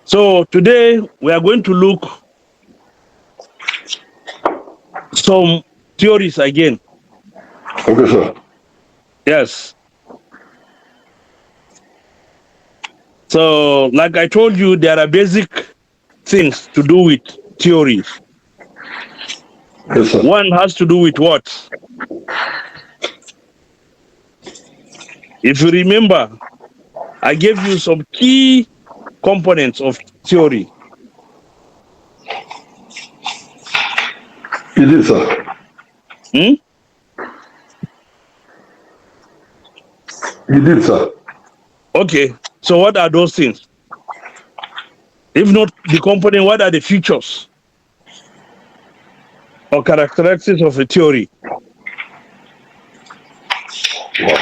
So today we are going to look some theories again. Okay, sir. Yes. So, like I told you, there are basic things to do with theories. Yes, sir. One has to do with what? If you remember, I gave you some key components of theory. You did, sir. Hmm? You did, sir. Okay. So, what are those things? If not the component, what are the features or characteristics of a theory? Wow.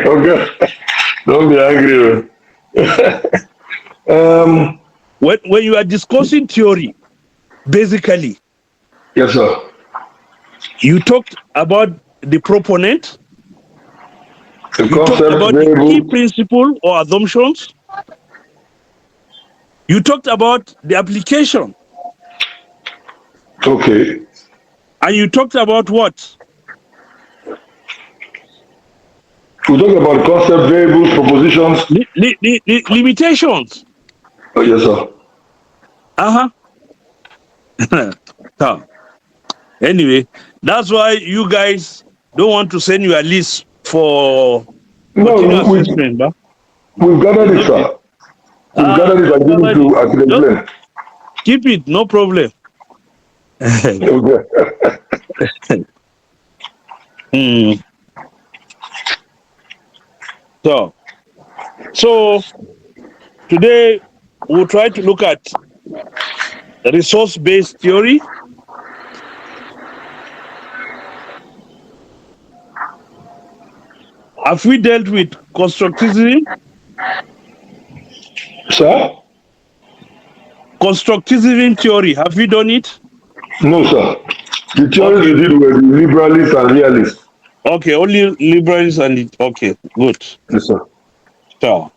Okay. Don't be angry. When you are discussing theory, basically, Yes, sir. you talked about the proponent, The you talked concept, about the key variable. principle or assumptions, you talked about the application, Okay. and you talked about what? We talk about concept, variables, propositions. Limitations. Oh, yes, sir. Uh-huh. So, anyway, that's why you guys don't want to send your list for No, continuous assessment, but we've gathered it's it, okay. sir. We've gathered it and given it Already. to Accident Just Glenn. keep it, no problem. Okay. Hmm. So today we'll try to look at resource-based theory. Have we dealt with constructivism? Sir? Constructivism theory, have we done it? No, sir. The theories Okay, we did were the liberalists and realists. okay, only liberals and okay, good. Yes, sir. So,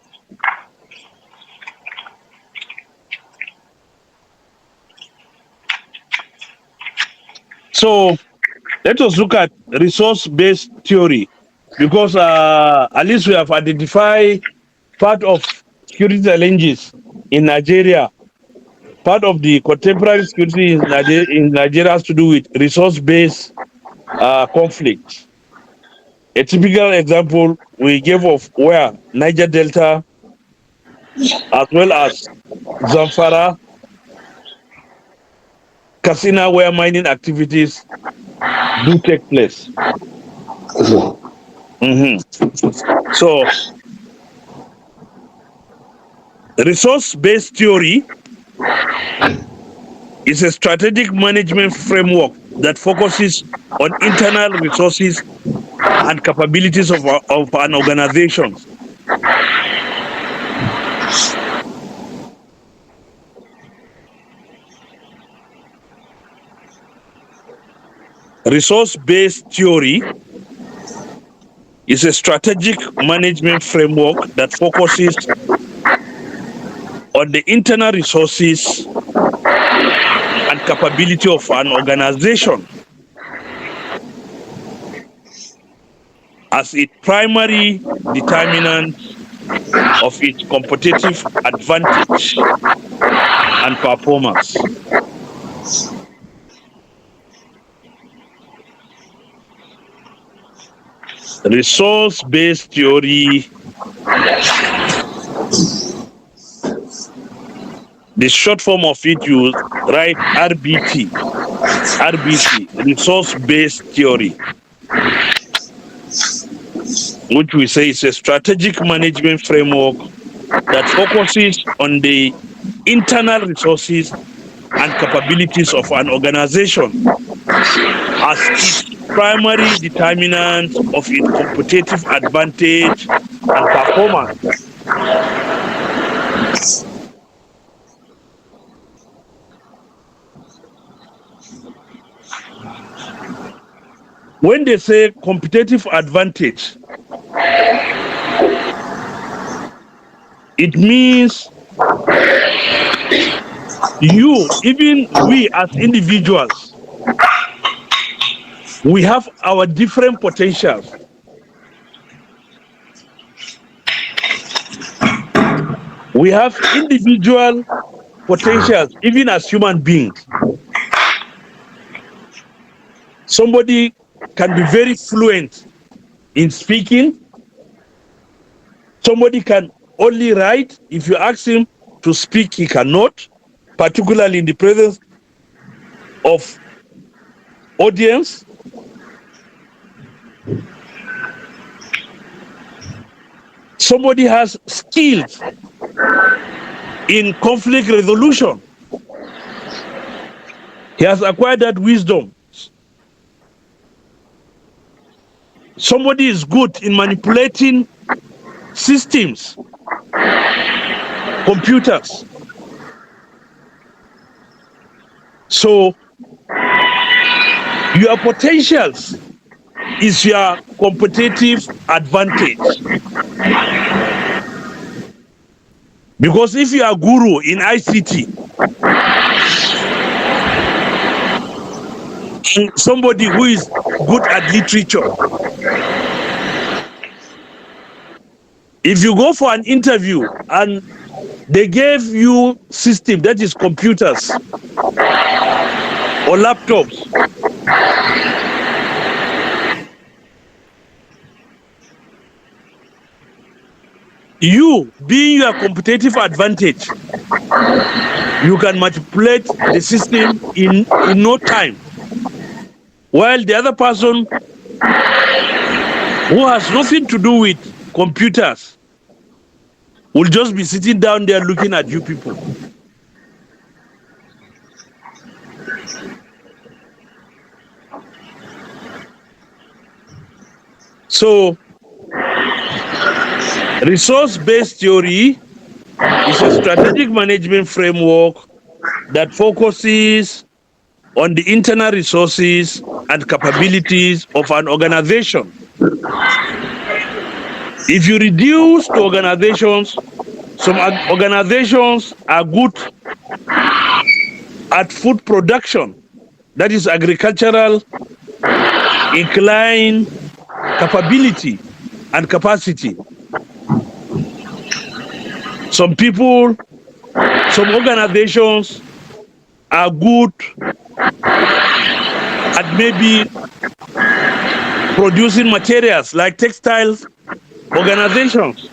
so let us look at resource-based theory because at least we have identified part of security challenges in Nigeria. Part of the contemporary security in Nigeria has to do with resource-based conflict. A typical example we gave of where Niger Delta, as well as Zamfara, Katsina, where mining activities do take place. Yes, sir. So, resource-based theory is a strategic management framework that focuses on internal resources and capabilities of an organization. Resource-based theory is a strategic management framework that focuses on the internal resources and capability of an organization as its primary determinant of its competitive advantage and performance. Resource-based theory, the short form of it, you write RBT, resource-based theory, which we say is a strategic management framework that focuses on the internal resources and capabilities of an organization as its primary determinant of its competitive advantage and performance. When they say competitive advantage, it means even we as individuals, we have our different potentials. We have individual potentials, even as human beings. Somebody can be very fluent in speaking. Somebody can only write. If you ask him to speak, he cannot, particularly in the presence of audience. Somebody has skills in conflict resolution. He has acquired that wisdom. Somebody is good in manipulating systems, computers. So your potentials is your competitive advantage. Because if you are guru in ICT, and somebody who is good at literature, if you go for an interview and they gave you system, that is computers or laptops, you being your competitive advantage, you can manipulate the system in no time, while the other person who has nothing to do with computers will just be sitting down there looking at you people. So resource-based theory is a strategic management framework that focuses on the internal resources and capabilities of an organization. If you reduce to organizations, some organizations are good at food production, that is agricultural inclined capability and capacity. Some people, some organizations are good at maybe producing materials like textiles organizations.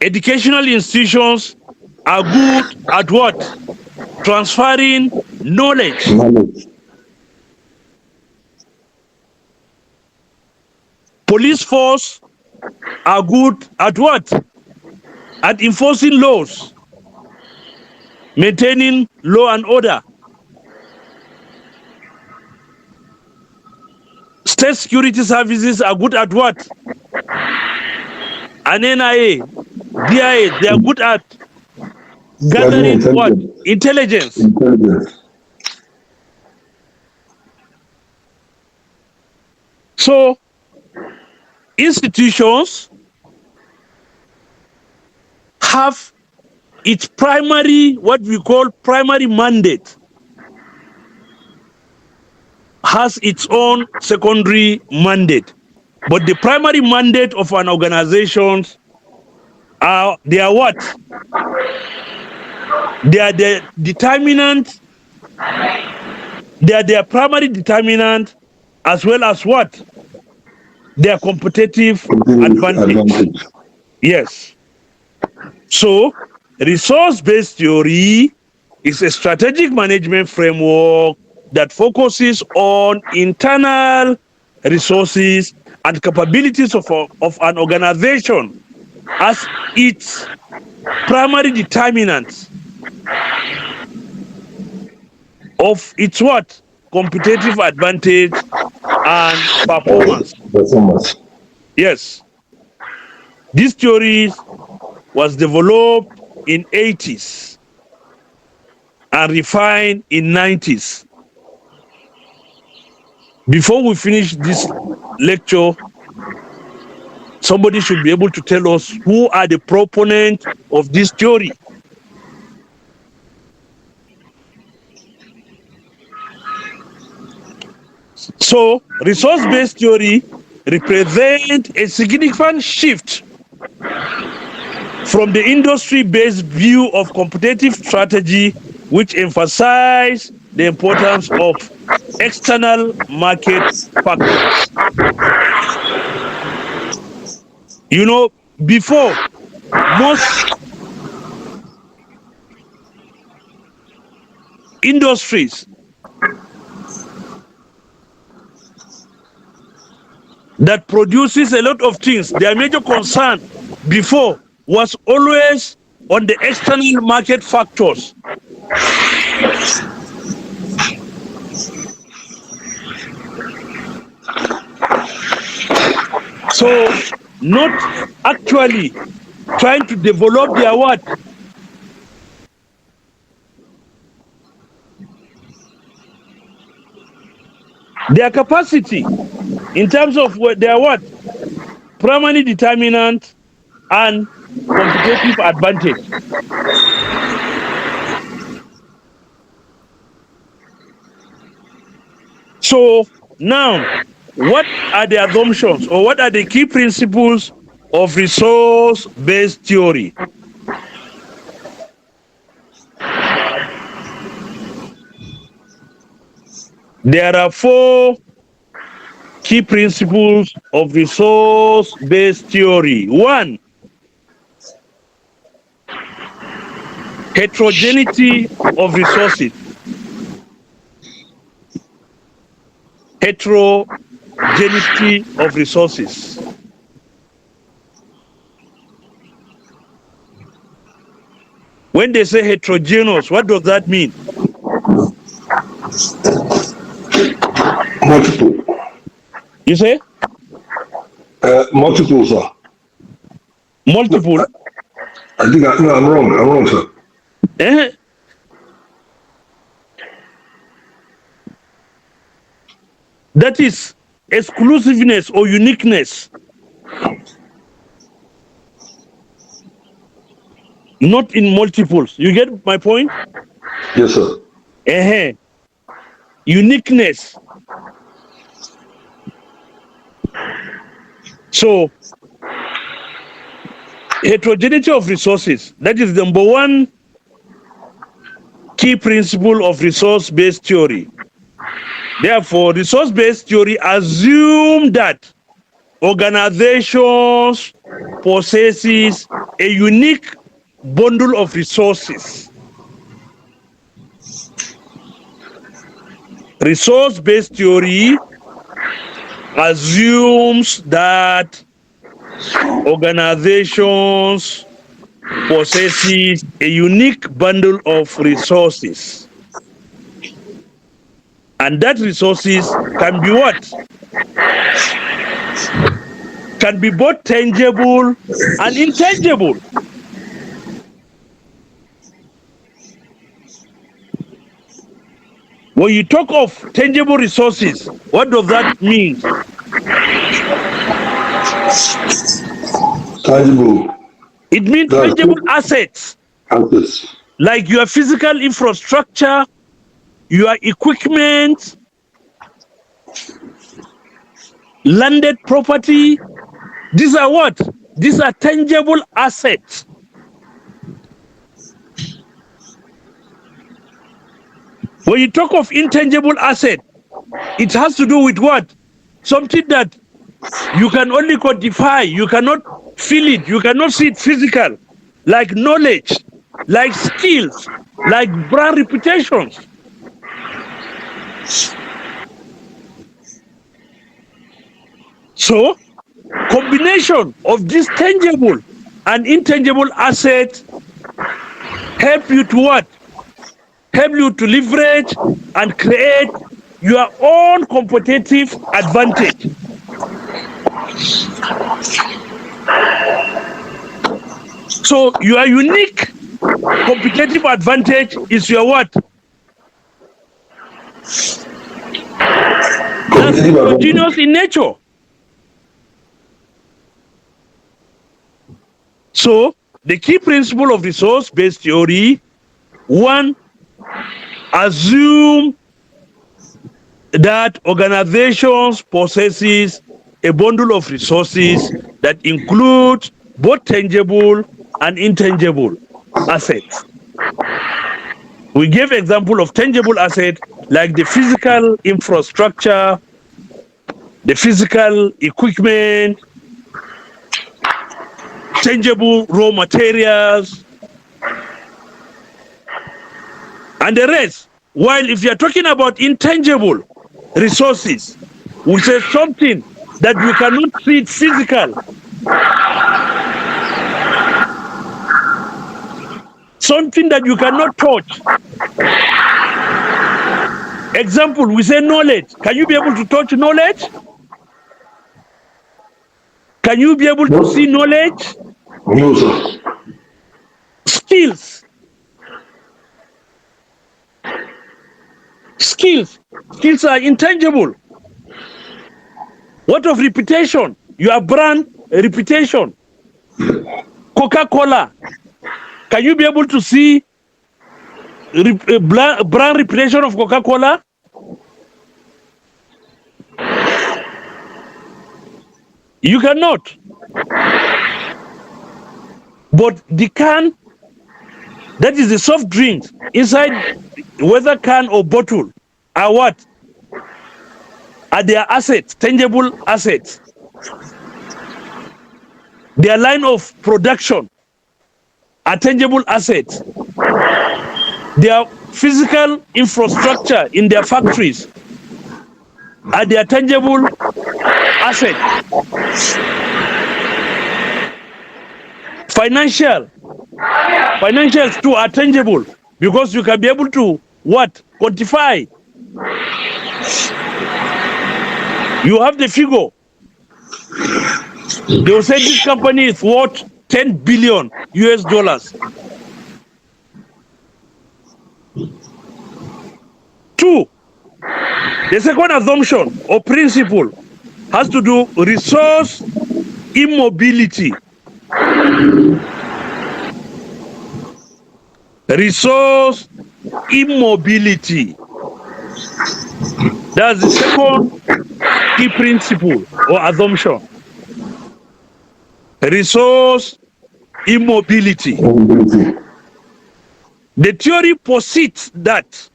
Educational institutions are good at what? Transferring knowledge. Police force are good at what? At enforcing laws, maintaining law and order. State security services are good at what? An NIA, DIA, they are good at gathering what? Intelligence. So institutions have its primary, what we call primary mandate, has its own secondary mandate. But the primary mandate of an organization are, they are what? They are the determinant, they are their primary determinant, as well as what? Their competitive advantage. Yes. So resource-based theory is a strategic management framework that focuses on internal resources and capabilities of an organization as its primary determinants of its what? Competitive advantage and performance. Yes. This theory was developed in 80s and refined in 90s. Before we finish this lecture, somebody should be able to tell us who are the proponents of this theory. So, resource-based theory represents a significant shift from the industry-based view of competitive strategy, which emphasizes the importance of external market factors. You know, before, most industries that produces a lot of things, their major concern before was always on the external market factors. So, not actually trying to develop their what? Their capacity in terms of their what? Primary determinant and competitive advantage. So now, what are the assumptions or what are the key principles of resource-based theory? There are 4 key principles of resource-based theory. 1, heterogeneity of resources. Heterogeneity of resources. When they say heterogeneous, what does that mean? Multiple. You say? Multiple, sir. Multiple? I think I'm wrong, sir. That is exclusiveness or uniqueness. Not in multiples. You get my point? Yes, sir. Uniqueness. So, heterogeneity of resources, that is the number 1 key principle of resource-based theory. Therefore, resource-based theory assumes that organizations possesses a unique bundle of resources. Resource-based theory assumes that organizations possesses a unique bundle of resources. And that resources can be what? Can be both tangible and intangible. When you talk of tangible resources, what does that mean? Tangible. It means tangible assets. Assets. Like your physical infrastructure, your equipment, landed property. These are what? These are tangible assets. When you talk of intangible asset, it has to do with what? Something that you can only quantify, you cannot feel it, you cannot see it physical, like knowledge, like skills, like brand reputations. So, combination of these tangible and intangible assets help you to what? Help you to leverage and create your own competitive advantage. So your unique competitive advantage is your what? That's continuous in nature. So the key principle of resource-based theory, one, assume that organizations possesses a bundle of resources that include both tangible and intangible assets. We gave example of tangible assets like the physical infrastructure, the physical equipment, tangible raw materials, and the rest. While if you're talking about intangible resources, we say something that we cannot see it physical. Something that you cannot touch. Example, we say knowledge. Can you be able to touch knowledge? Can you be able to see knowledge? No, sir. Skills. Skills are intangible. What of reputation? Your brand reputation. Coca-Cola. Can you be able to see brand reputation of Coca-Cola? You cannot. But the can, that is the soft drink inside, whether can or bottle, are what? Are their assets, tangible assets. Their line of production are tangible assets. Their physical infrastructure in their factories are their tangible assets. Financials too are tangible because you can be able to what? Quantify. You have the figure. They will say this company is worth 10 billion US dollars. Two, the second assumption or principle has to do with resource immobility. Resource immobility. That's the second key principle or assumption. Resource immobility. The theory posits that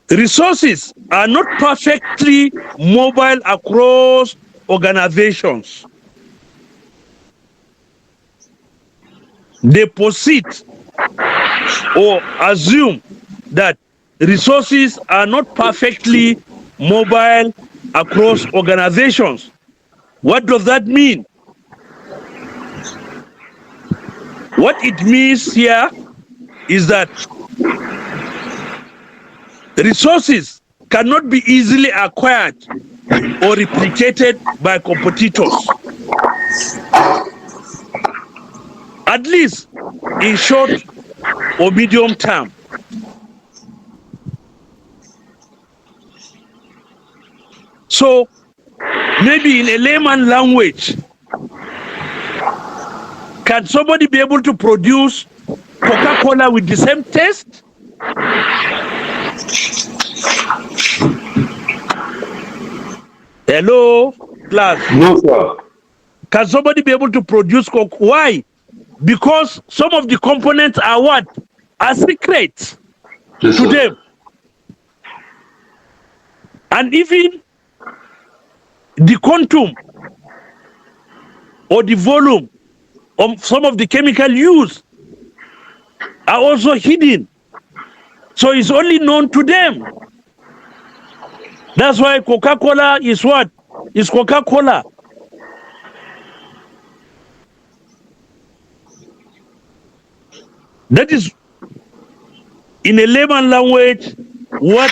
resources are not perfectly mobile across organizations. They posit or assume that resources are not perfectly mobile across organizations. What does that mean? What it means here is that resources cannot be easily acquired or replicated by competitors, at least in short or medium term. So maybe in a layman language, can somebody be able to produce Coca-Cola with the same taste? Hello, class. No, sir. Can somebody be able to produce Coke? Why? Because some of the components are what? Are secret to them. And even the quantum or the volume of some of the chemical used are also hidden. So it's only known to them. That's why Coca-Cola is what? Is Coca-Cola. That is, in a layman language, what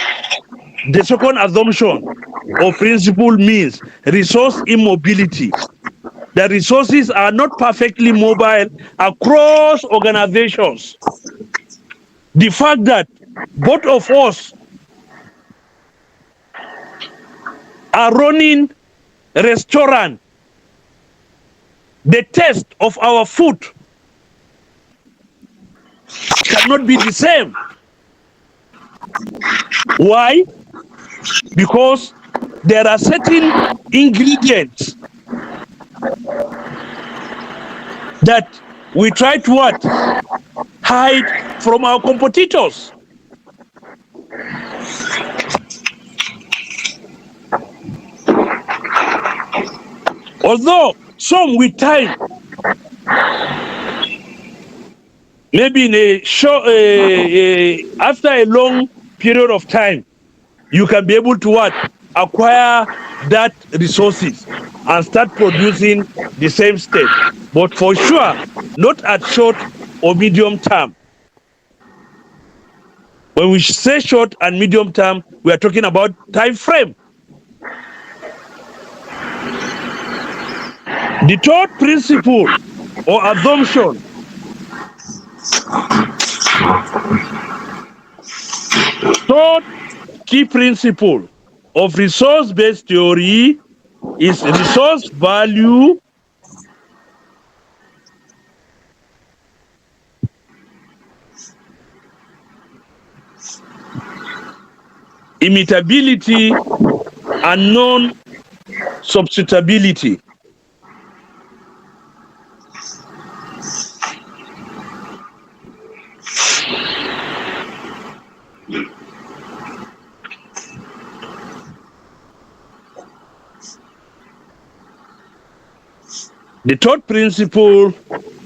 the second assumption or principle means. Resource immobility. That the resources are not perfectly mobile across organizations. The fact that both of us are running a restaurant, the taste of our food cannot be the same. Why? Because there are certain ingredients that we try to what? Hide from our competitors. Although some with time, maybe in a short, after a long period of time, you can be able to what? Acquire that resources and start producing the same state. But for sure, not at short or medium term. When we say short and medium term, we are talking about time frame. The third principle or assumption third key principle of resource-based theory is resource value immutability and non-substitutability. The third principle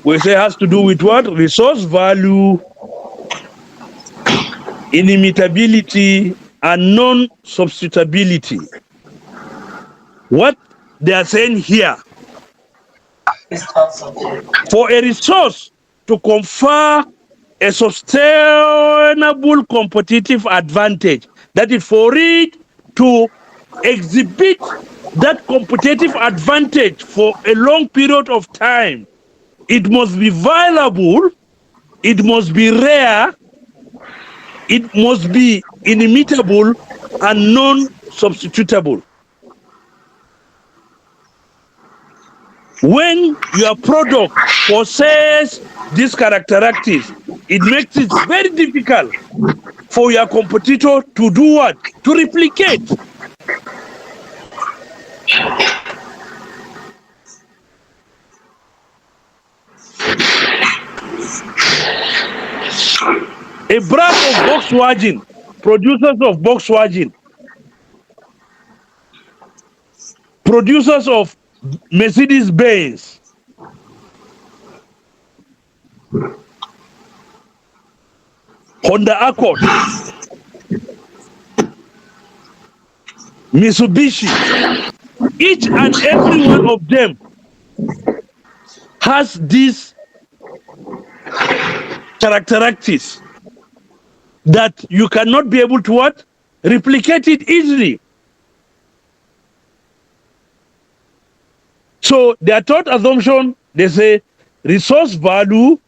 we say has to do with what? Resource value, inimitability, and non-substitutability. What they are saying here, for a resource to confer a sustainable competitive advantage, that is for it to exhibit that competitive advantage for a long period of time, it must be valuable, it must be rare, it must be inimitable and non-substitutable. When your product possesses these characteristics, it makes it very difficult for your competitor to do what? To replicate. A brand of Volkswagen, producers of Volkswagen, producers of Mercedes-Benz, Honda Accord, Mitsubishi, each and every one of them has these characteristics that you cannot be able to what? Replicate it easily. So their third assumption, they say resource value,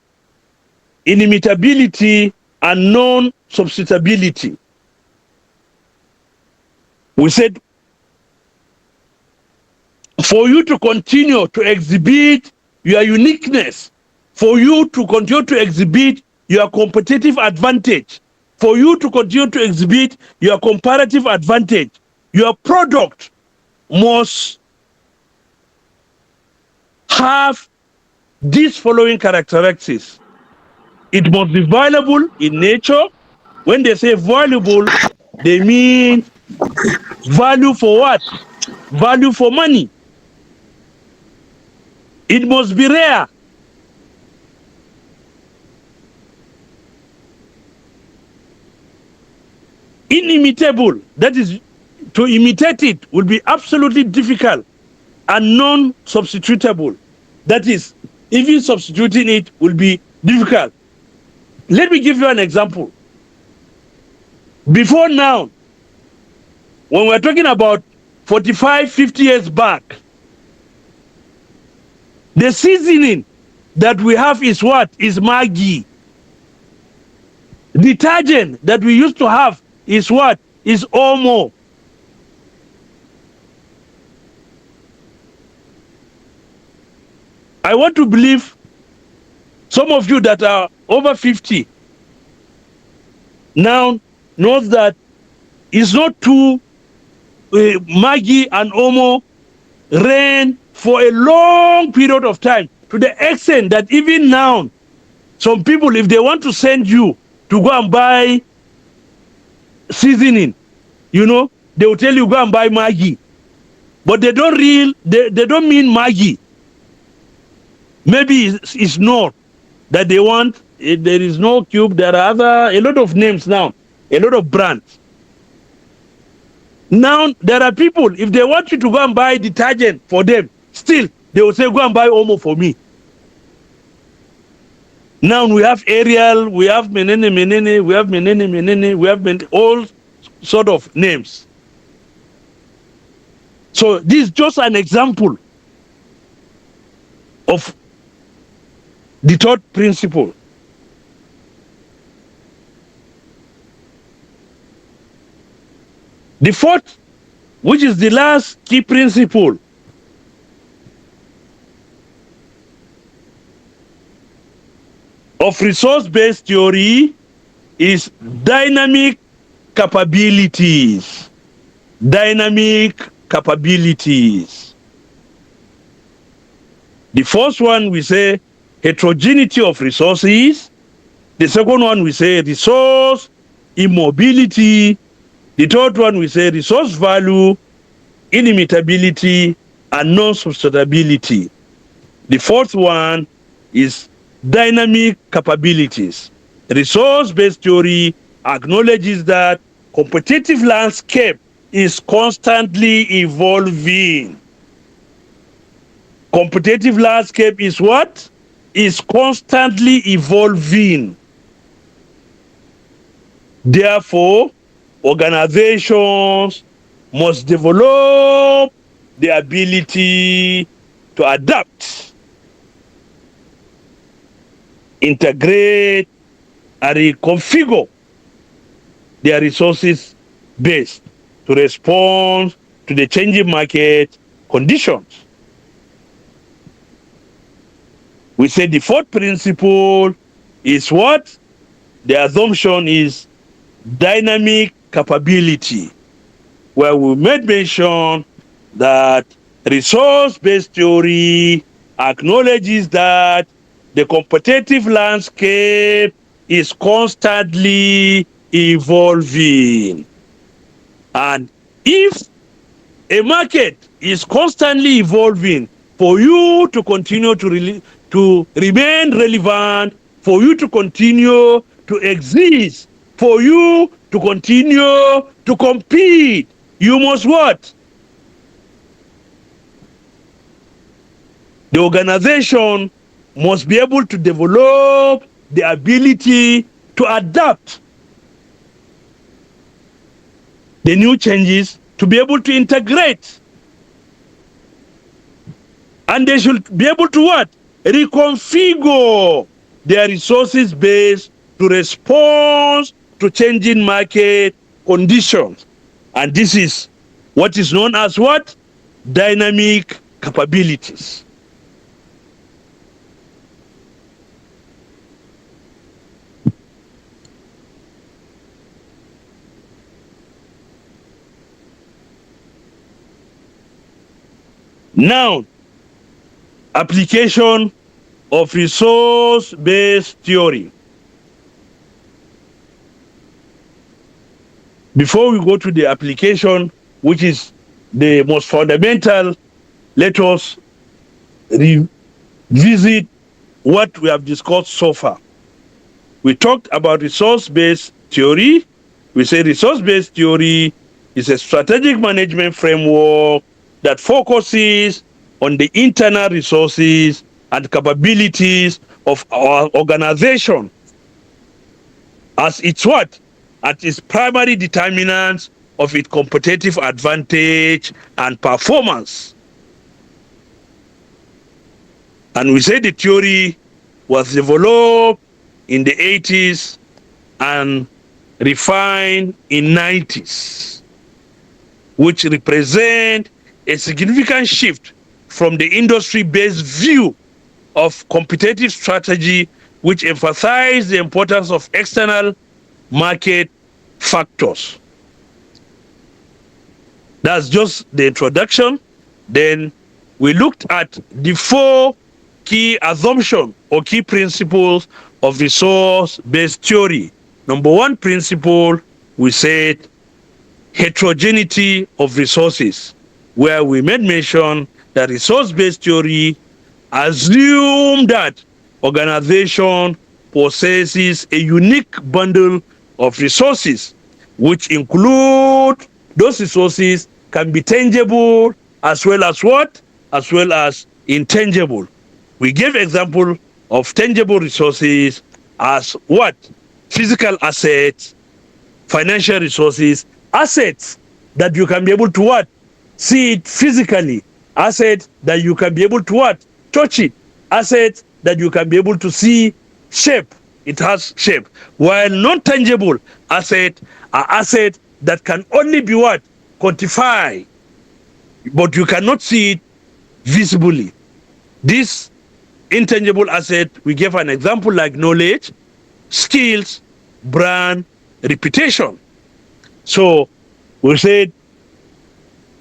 inimitability, and non-substitutability. We said for you to continue to exhibit your uniqueness, for you to continue to exhibit your competitive advantage, for you to continue to exhibit your comparative advantage, your product must have these following characteristics. It must be valuable in nature. When they say valuable, they mean value for what? Value for money. It must be rare. Inimitable, that is, to imitate it will be absolutely difficult, and non-substitutable, that is, even substituting it will be difficult. Let me give you an example. Before now, when we're talking about 45, 50 years back, The seasoning that we have is what? Is Maggi. Detergent that we used to have is what? Is Omo. I want to believe some of you that are over 50 now knows that it's not too Maggi and Omo reign for a long period of time, to the extent that even now, some people, if they want to send you to go and buy seasoning, you know, they will tell you go and buy Maggi, but they don't mean Maggi. Maybe it's not that they want. There is no cube. There are a lot of names now, a lot of brands. Now there are people, if they want you to go and buy detergent for them, still they will say go and buy Omo for me. Now we have Ariel, we have Menene, we have Menene, we have all sort of names. So this is just an example of the third principle. The fourth, which is the last key principle, of resource-based theory is dynamic capabilities. Dynamic capabilities. The first one we say heterogeneity of resources. The second one we say resource immobility. The third one we say resource value, inimitability, and non-substitutability. The fourth one is dynamic capabilities. Resource-based theory acknowledges that competitive landscape is constantly evolving. Competitive landscape is what? Is constantly evolving. Therefore, organizations must develop the ability to adapt, integrate, and reconfigure their resources base to respond to the changing market conditions. We say the fourth principle is what? The assumption is dynamic capability, where we made mention that resource-based theory acknowledges that the competitive landscape is constantly evolving. And if a market is constantly evolving, for you to continue to remain relevant, for you to continue to exist, for you to continue to compete, you must what? The organization must be able to develop the ability to adapt the new changes, to be able to integrate. And they should be able to what? Reconfigure their resources base to respond to changing market conditions. And this is what is known as what? Dynamic capabilities. Now, application of resource-based theory. Before we go to the application, which is the most fundamental, let us revisit what we have discussed so far. We talked about resource-based theory. We say resource-based theory is a strategic management framework that focuses on the internal resources and capabilities of our organization as its what? As its primary determinants of its competitive advantage and performance. And we say the theory was developed in the 80s and refined in 90s, which represent a significant shift from the industry-based view of competitive strategy, which emphasize the importance of external market factors. That's just the introduction. Then we looked at the 4 key assumptions or key principles of resource-based theory. Number 1 principle, we said heterogeneity of resources, where we made mention that resource-based theory assume that organization possesses a unique bundle of resources, which include those resources can be tangible as well as what? As well as intangible. We gave example of tangible resources as what? Physical assets, financial resources, assets that you can be able to what? See it physically, assets that you can be able to what? Touch it, assets that you can be able to see shape, it has shape. While non-tangible assets are assets that can only be what? Quantify, but you cannot see it visibly. This intangible asset, we gave an example like knowledge, skills, brand, reputation. So we said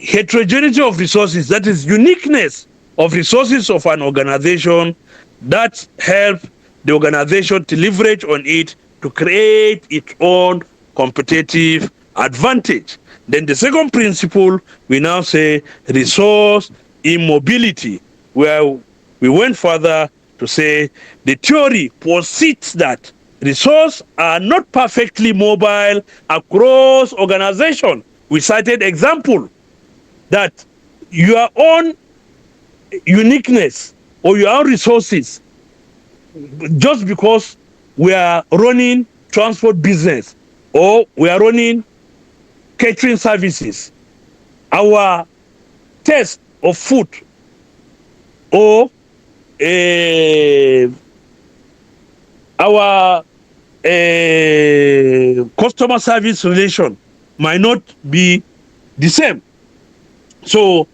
heterogeneity of resources, that is uniqueness of resources of an organization, that help the organization to leverage on it to create its own competitive advantage. Then the second principle, we now say resource immobility, where we went further to say the theory posits that resources are not perfectly mobile across organization. We cited example that your own uniqueness or your own resources, just because we are running transport business or we are running catering services, our taste of food or our customer service relation might not be the same. So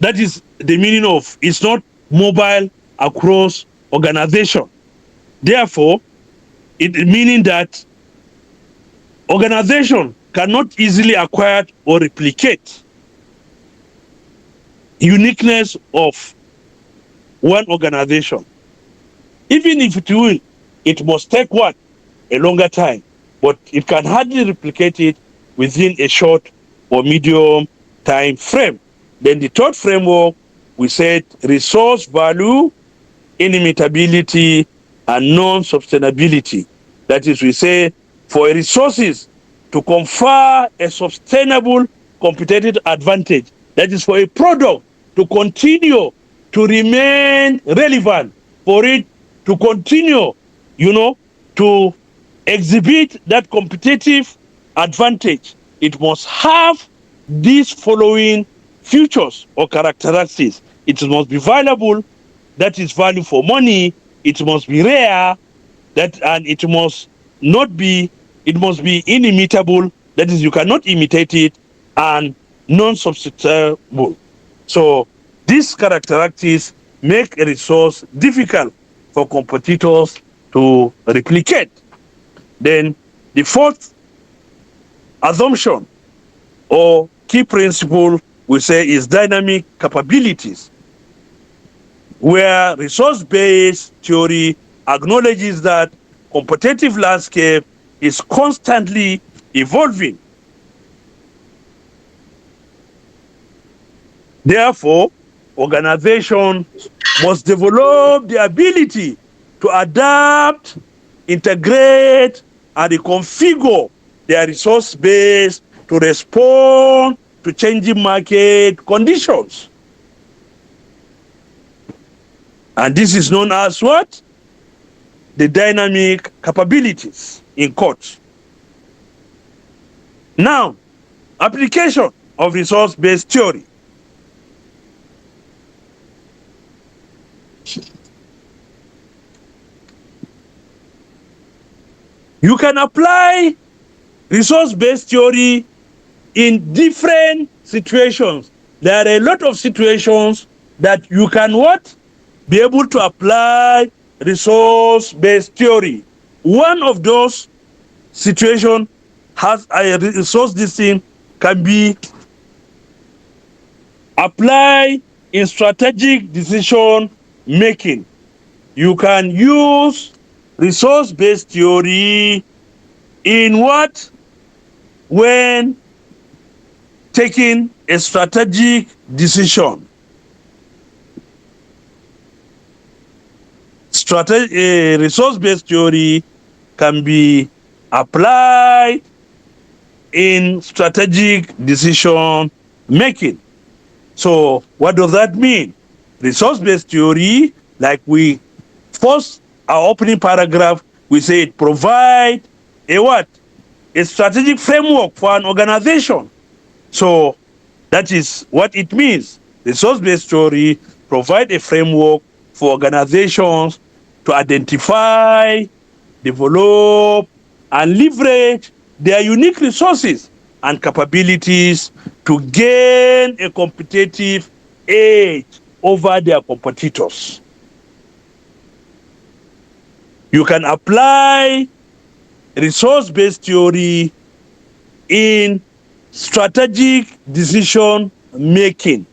that is the meaning of it's not mobile across organization. Therefore, it meaning that organization cannot easily acquire or replicate uniqueness of one organization. Even if it will, it must take what? A longer time. But it can hardly replicate it within a short or medium time frame. Then the third framework, we said resource value, inimitability, and non-sustainability. That is, we say for resources to confer a sustainable competitive advantage, that is for a product to continue to remain relevant, for it to continue, to exhibit that competitive advantage, it must have these following features or characteristics. It must be valuable, that is value for money. It must be rare, and it must be inimitable, that is you cannot imitate it, and non-substitutable. So these characteristics make a resource difficult for competitors to replicate. Then the fourth assumption or key principle we say is dynamic capabilities, where resource-based theory acknowledges that competitive landscape is constantly evolving. Therefore, organizations must develop the ability to adapt, integrate, and reconfigure their resource base to respond to changing market conditions. And this is known as what? The dynamic capabilities in quotes. Now, application of resource-based theory. You can apply resource-based theory in different situations. There are a lot of situations that you can what? Be able to apply resource-based theory. One of those situations has a resource this thing can be applied in strategic decision making. You can use resource-based theory in what? When taking a strategic decision. Resource-based theory can be applied in strategic decision making. So what does that mean? Resource-based theory, like we first our opening paragraph, we say it provides a what? A strategic framework for an organization. So that is what it means. Resource-based theory provide a framework for organizations to identify, develop, and leverage their unique resources and capabilities to gain a competitive edge over their competitors. You can apply resource-based theory in strategic decision making.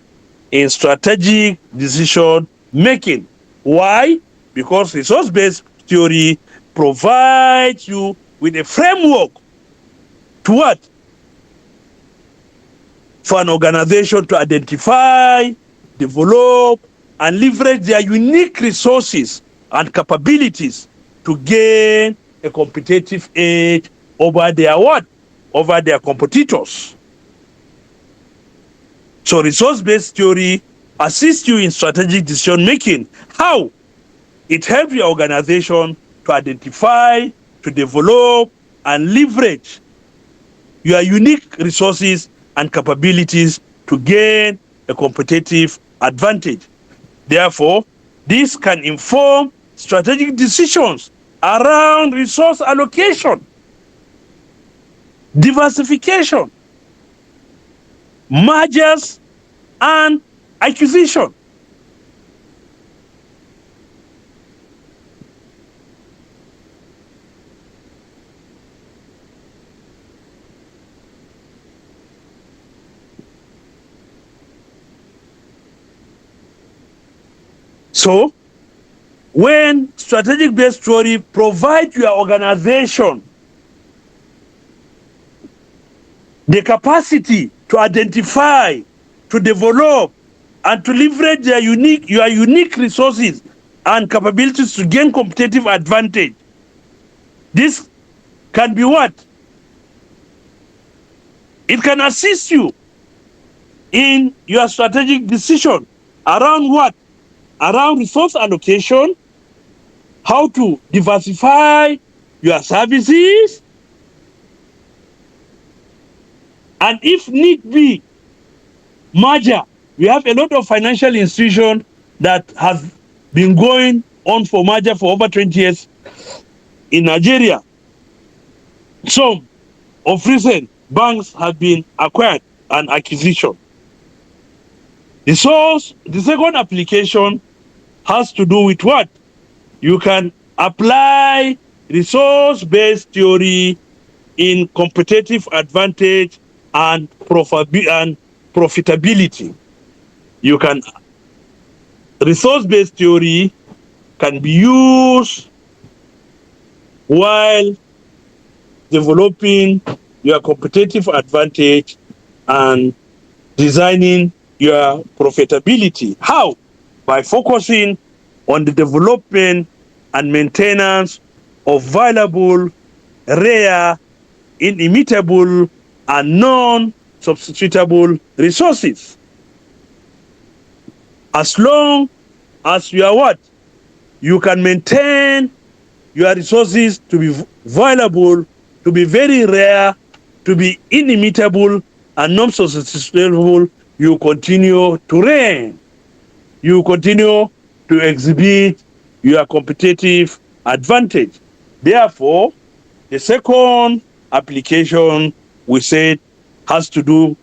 In strategic decision making. Why? Because resource-based theory provides you with a framework to what? For an organization to identify, develop, and leverage their unique resources and capabilities to gain a competitive edge over their what? Over their competitors. So resource-based theory assists you in strategic decision making. How? It helps your organization to identify, to develop, and leverage your unique resources and capabilities to gain a competitive advantage. Therefore, this can inform strategic decisions around resource allocation, diversification, mergers, and acquisition. So, when strategic-based theory provides your organization the capacity to identify, to develop, and to leverage your unique resources and capabilities to gain competitive advantage, this can be what? It can assist you in your strategic decision around what? Around resource allocation, how to diversify your services, and if need be, merger. We have a lot of financial institutions that have been going on for merger for over 20 years in Nigeria. Some of recent banks have been acquired and acquisition. The second application has to do with what? You can apply resource-based theory in competitive advantage and profitability. You can resource-based theory can be used while developing your competitive advantage and designing your profitability. How? By focusing on the development and maintenance of valuable, rare, inimitable, and non-substitutable resources. As long as you are what? You can maintain your resources to be valuable, to be very rare, to be inimitable, and non-substitutable, you continue to reign. You continue to exhibit your competitive advantage. Therefore, The second application we said has to do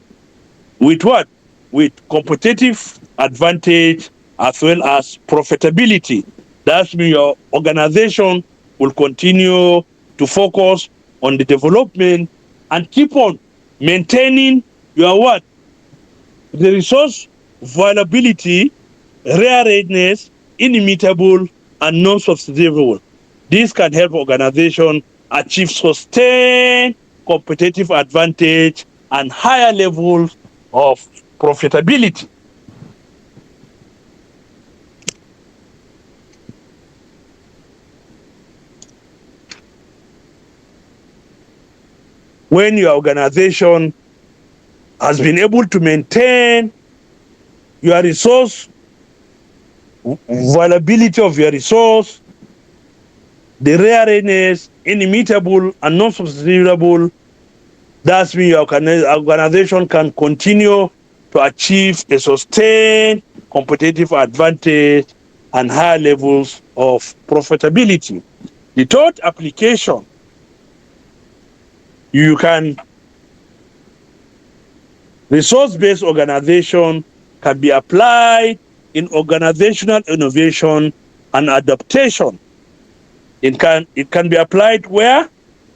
with what? With competitive advantage as well as profitability. That means your organization will continue to focus on the development and keep on maintaining your what? The resource viability, rareness, inimitable, and non-substitutable. This can help organization achieve sustained competitive advantage and higher levels of profitability. When your organization has been able to maintain your resource, viability of your resource, the rareness, inimitable, and non-substitutable, that means your organization can continue to achieve a sustained competitive advantage and higher levels of profitability. The third application, resource-based organization can be applied in organizational innovation and adaptation. It can be applied where?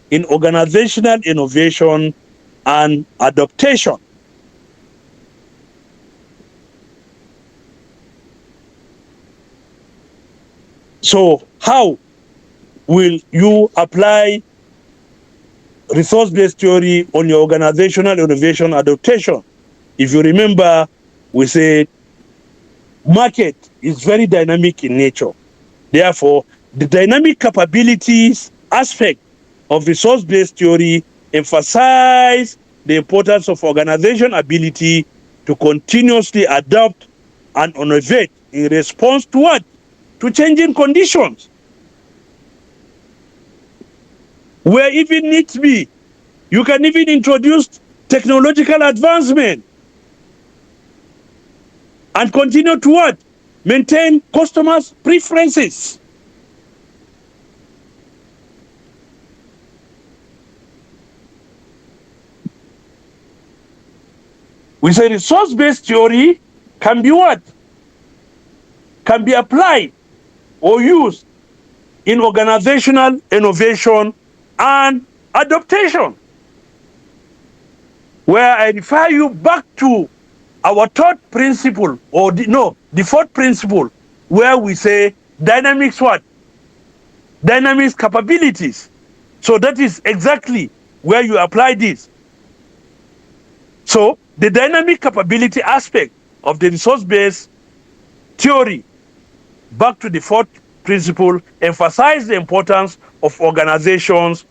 In organizational innovation and adaptation. So how will you apply resource-based theory on your organizational innovation adaptation? If you remember, we said market is very dynamic in nature. Therefore, the dynamic capabilities aspect of resource-based theory emphasize the importance of organization ability to continuously adapt and innovate in response to what? To changing conditions. Where even needs be, you can even introduce technological advancement and continue to what? Maintain customers' preferences. We say resource-based theory can be what? Can be applied or used in organizational innovation and adaptation. Where I refer you back to our third principle, or the fourth principle, where we say dynamics what? Dynamics capabilities. So that is exactly where you apply this. So the dynamic capability aspect of the resource-based theory, back to the fourth principle, emphasize the importance of organizations'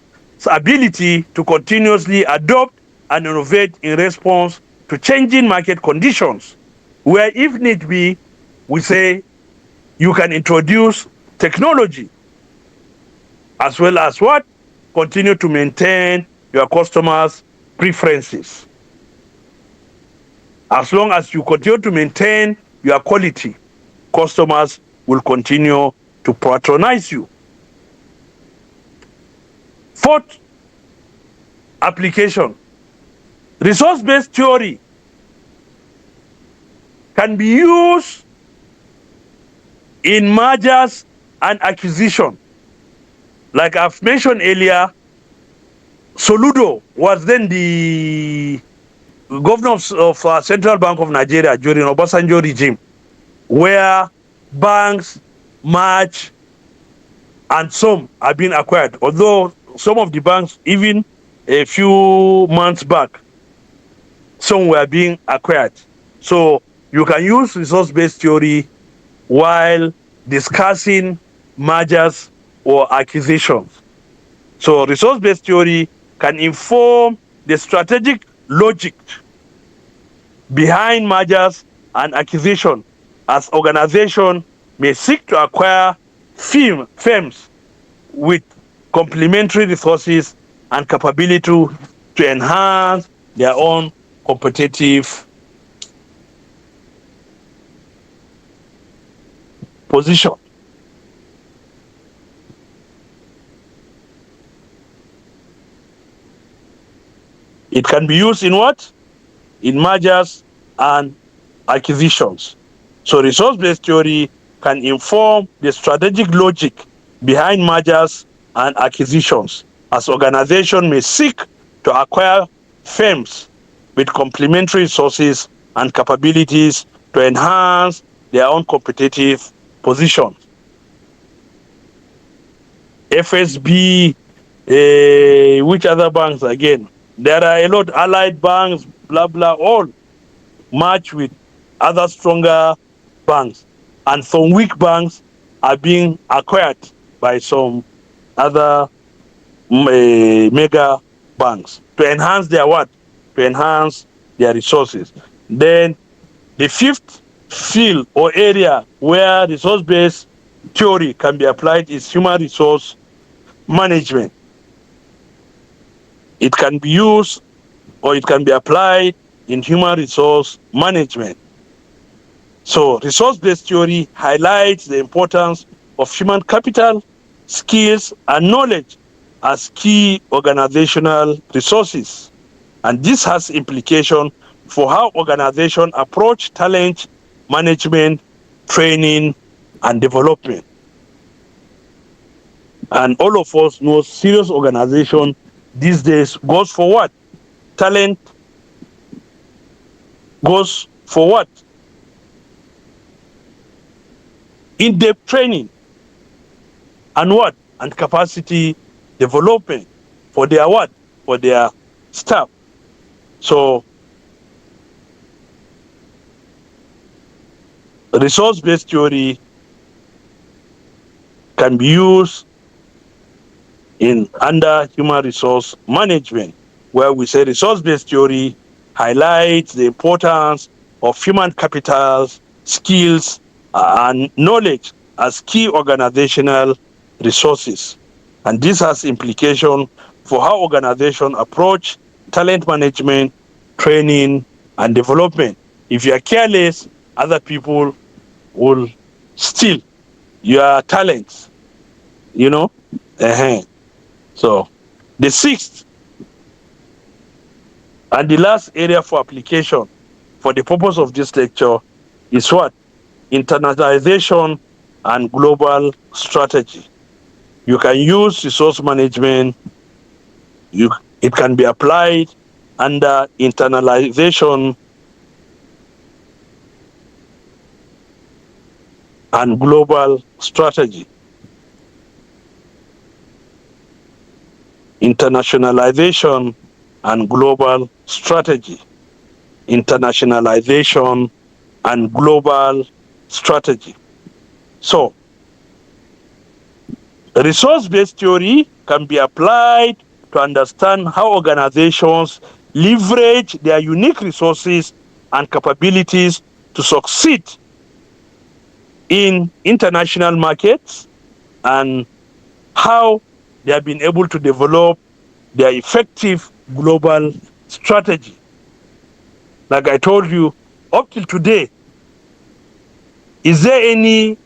ability to continuously adopt and innovate in response to changing market conditions, where if need be, we say you can introduce technology as well as what? Continue to maintain your customers' preferences. As long as you continue to maintain your quality, customers will continue to patronize you. Fourth application, resource-based theory can be used in mergers and acquisition. Like I've mentioned earlier, Soludo was then the governor of Central Bank of Nigeria during Obasanjo regime, where banks merge and some are being acquired. Although some of the banks, even a few months back, some were being acquired. So you can use resource-based theory while discussing mergers or acquisitions. So resource-based theory can inform the strategic logic behind mergers and acquisition, as organizations may seek to acquire firms with complementary resources and capability to enhance their own competitive position. It can be used in what? In mergers and acquisitions. So resource-based theory can inform the strategic logic behind mergers and acquisitions, as organizations may seek to acquire firms with complementary resources and capabilities to enhance their own competitive position. FSB, which other banks again? There are a lot, allied banks, blah, blah, all match with other stronger banks. And some weak banks are being acquired by some other mega banks to enhance their what? To enhance their resources. Then the fifth field or area where resource-based theory can be applied is human resource management. It can be used or it can be applied in human resource management. So resource-based theory highlights the importance of human capital, skills, and knowledge as key organizational resources. And this has implication for how organizations approach talent management, training, and development. And all of us know serious organization these days goes for what? Talent goes for what? In-depth training and what? And capacity development for their what? For their staff. So resource-based theory can be used in under human resource management, where we say resource-based theory highlights the importance of human capitals, skills, and knowledge as key organizational resources. And this has implication for how organizations approach talent management, training, and development. If you are careless, other people will steal your talents, you know? So the sixth and the last area for application for the purpose of this lecture is what? Internationalization and global strategy. You can use resource management. It can be applied under internalization and global strategy. Internationalization and global strategy. Internationalization and global strategy. So, resource-based theory can be applied to understand how organizations leverage their unique resources and capabilities to succeed in international markets and how they have been able to develop their effective global strategy. Like I told you, up till today, is there any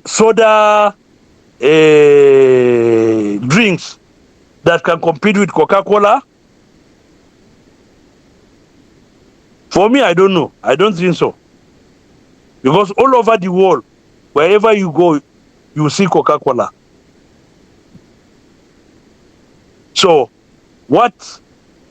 soda drinks that can compete with Coca-Cola? For me, I don't know. I don't think so. Because all over the world, wherever you go, you see Coca-Cola. So, what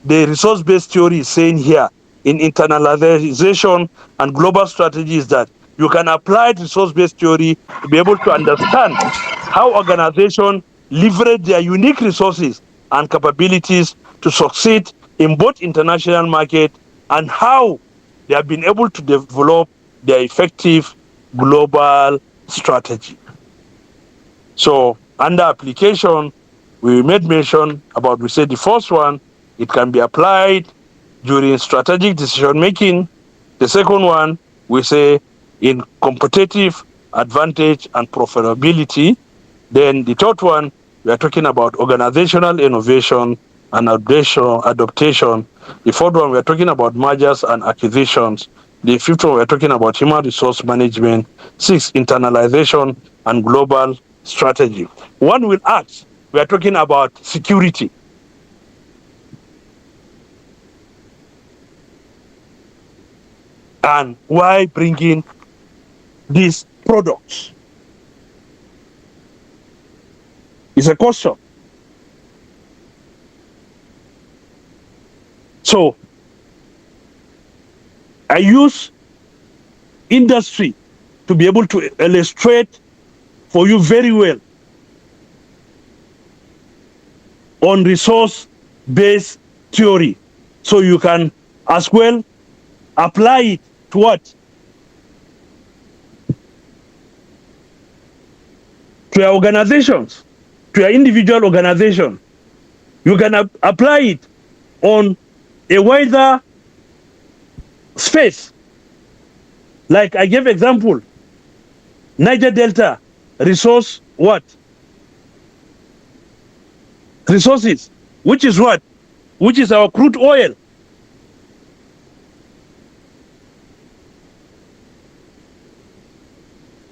the resource-based theory is saying here in internalization and global strategy is that you can apply resource-based theory to be able to understand how organizations leverage their unique resources and capabilities to succeed in both international market and how they have been able to develop their effective global strategy. So under application, we made mention about, we said the first one, it can be applied during strategic decision making. The second one, we say in competitive advantage and profitability. Then the third one, we are talking about organizational innovation and adaptation. The fourth one, we are talking about mergers and acquisitions. The fifth one, we are talking about human resource management. Six, internalization and global strategy. One will ask, we are talking about security. And why bringing these products? It's a question. So I use industry to be able to illustrate for you very well on resource-based theory. So you can as well apply it to what? To your organizations, to your individual organization. You can apply it on a wider space. Like I gave example, Niger Delta resource what? Resources, which is what? Which is our crude oil.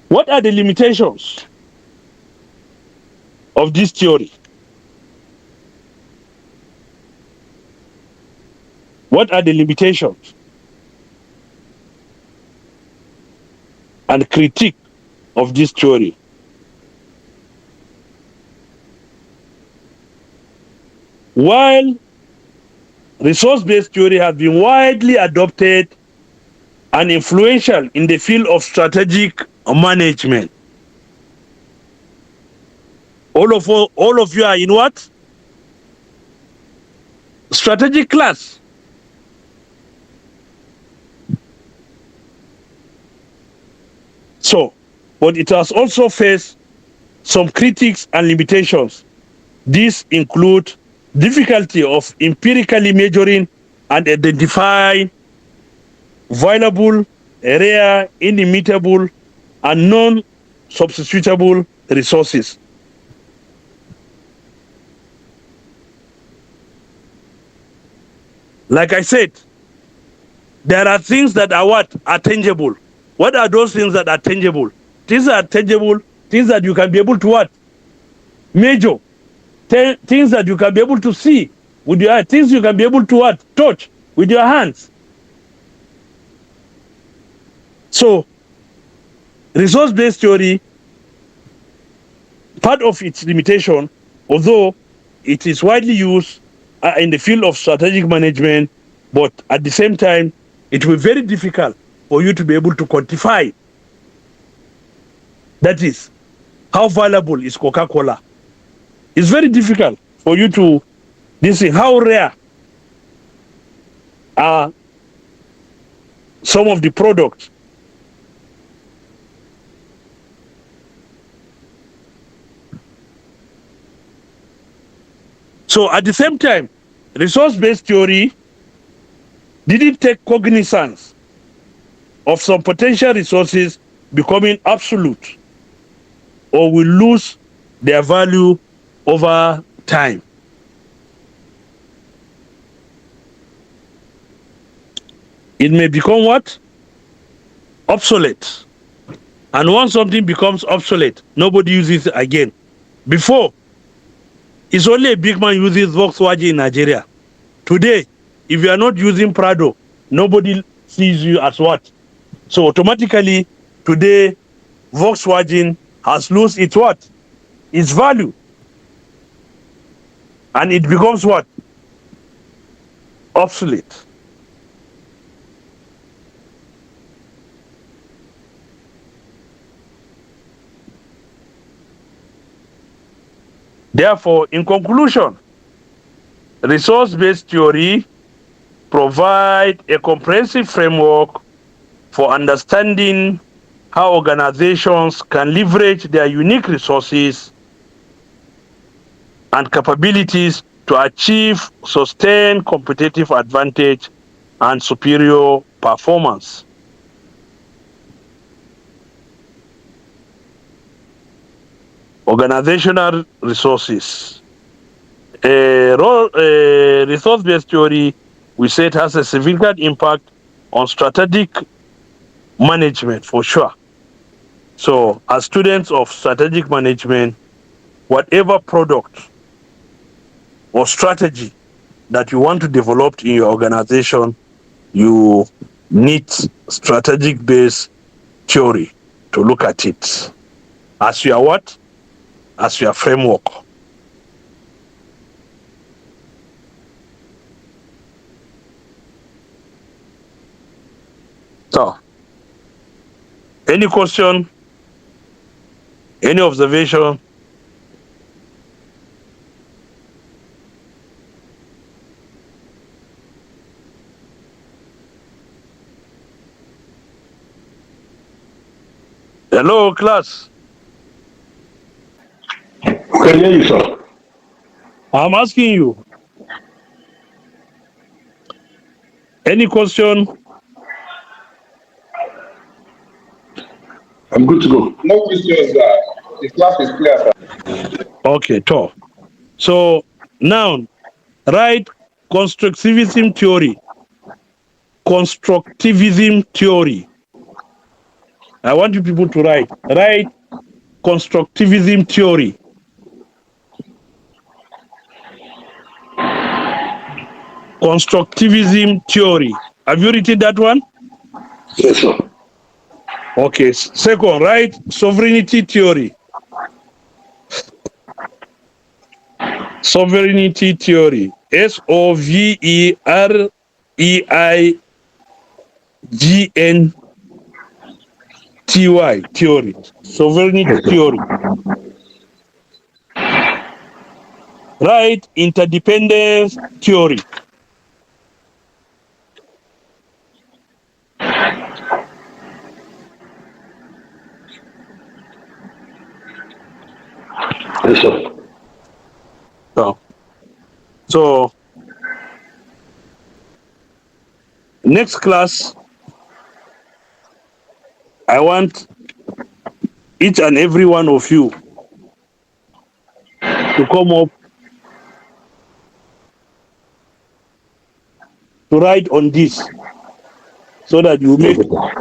What are the limitations of this theory? What are the limitations and critique of this theory? While resource-based theory has been widely adopted and influential in the field of strategic management, all of you are in what? Strategic class. So, but it has also faced some critiques and limitations. These include difficulty of empirically measuring and identifying valuable, rare, inimitable, and non-substitutable resources. Like I said, there are things that are what? Are tangible. What are those things that are tangible? Things that are tangible, things that you can be able to what? Measure. Things that you can be able to see with your eye. Things you can be able to what? Touch with your hands. So, resource-based theory, part of its limitation, although it is widely used in the field of strategic management, but at the same time, it will be very difficult for you to be able to quantify. That is, how valuable is Coca-Cola? It's very difficult for you to see how rare are some of the products. So at the same time, resource-based theory didn't take cognizance of some potential resources becoming absolute or will lose their value over time. It may become what? Obsolete. And once something becomes obsolete, nobody uses it again. Before, it's only a big man uses Volkswagen in Nigeria. Today, if you are not using Prado, nobody sees you as what? So automatically, today, Volkswagen has lost its what? Its value. And it becomes what? Obsolete. Therefore, in conclusion, resource-based theory provides a comprehensive framework for understanding how organizations can leverage their unique resources and capabilities to achieve sustained competitive advantage and superior performance. Organizational resources. Resource-based theory, we said, has a significant impact on strategic management for sure. So as students of strategic management, whatever product or strategy that you want to develop in your organization, you need strategic-based theory to look at it as your what? As your framework. So, any question? Any observation? Hello, class. I can hear you, sir. I'm asking you. Any question? I'm good to go. No questions, sir. The class is clear, sir. Okay, top. So now, write constructivism theory. Constructivism theory. I want you people to write constructivism theory. Constructivism theory. Have you written that one? Yes, sir. Okay. Second, write sovereignty theory. Sovereignty theory. SOVEREIGNTY theory. Sovereignty theory. Write interdependence theory. Yes, sir. So next class, I want each and every one of you to come up to write on this so that you make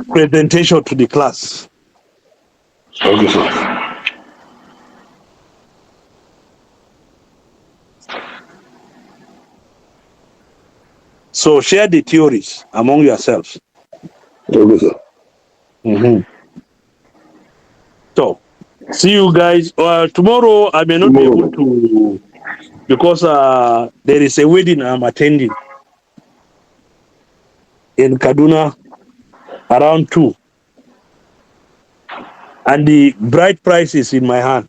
presentation to the class. Okay, sir. So share the theories among yourselves. Okay, sir. So see you guys. Tomorrow I may not be able to, because there is a wedding I'm attending in Kaduna around 2, and the bride price is in my hand.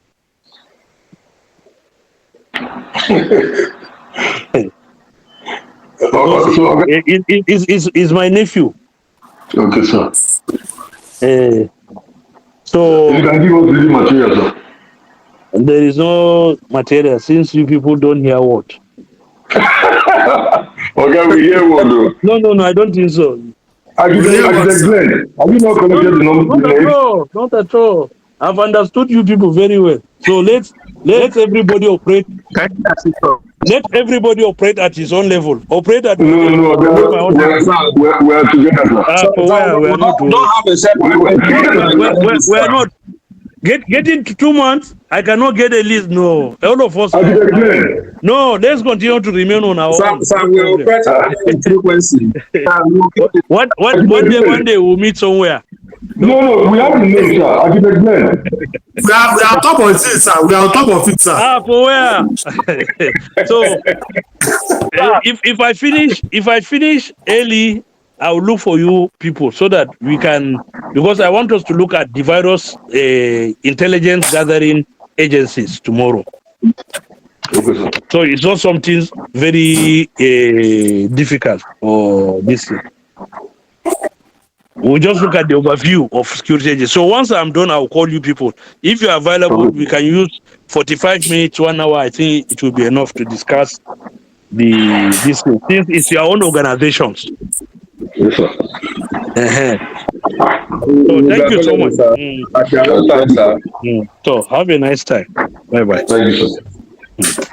It's my nephew. Okay, sir. So You can give us the material, sir. there is no material since you people don't hear what. Okay, we hear what though. No, I don't think so. I can explain. Have you not collected the number? Not at all. I've understood you people very well. So let's everybody operate. Let everybody operate at his own level. Operate at No, we are together, sir. We are not. Don't have a separate. We are not. Get into 2 months. I cannot get a list. No, all of us. I can explain. No, let's continue to remain on our own. Some will operate at frequency. One day we'll meet somewhere. No, we have the name, sir. I can explain. We are on top of it, sir. We are on top of it, sir. For where? So if I finish early, I'll look for you people so that we can, because I want us to look at the various intelligence gathering agencies tomorrow. Okay, sir. So it's not something very difficult for this thing. We'll just look at the overview of security agencies. So once I'm done, I'll call you people. If you're available, we can use 45 minutes, 1 hour. I think it will be enough to discuss this thing. Since it's your own organizations. Yes, sir. So thank you so much. Thank you, sir. So have a nice time. Bye-bye. Thank you, sir.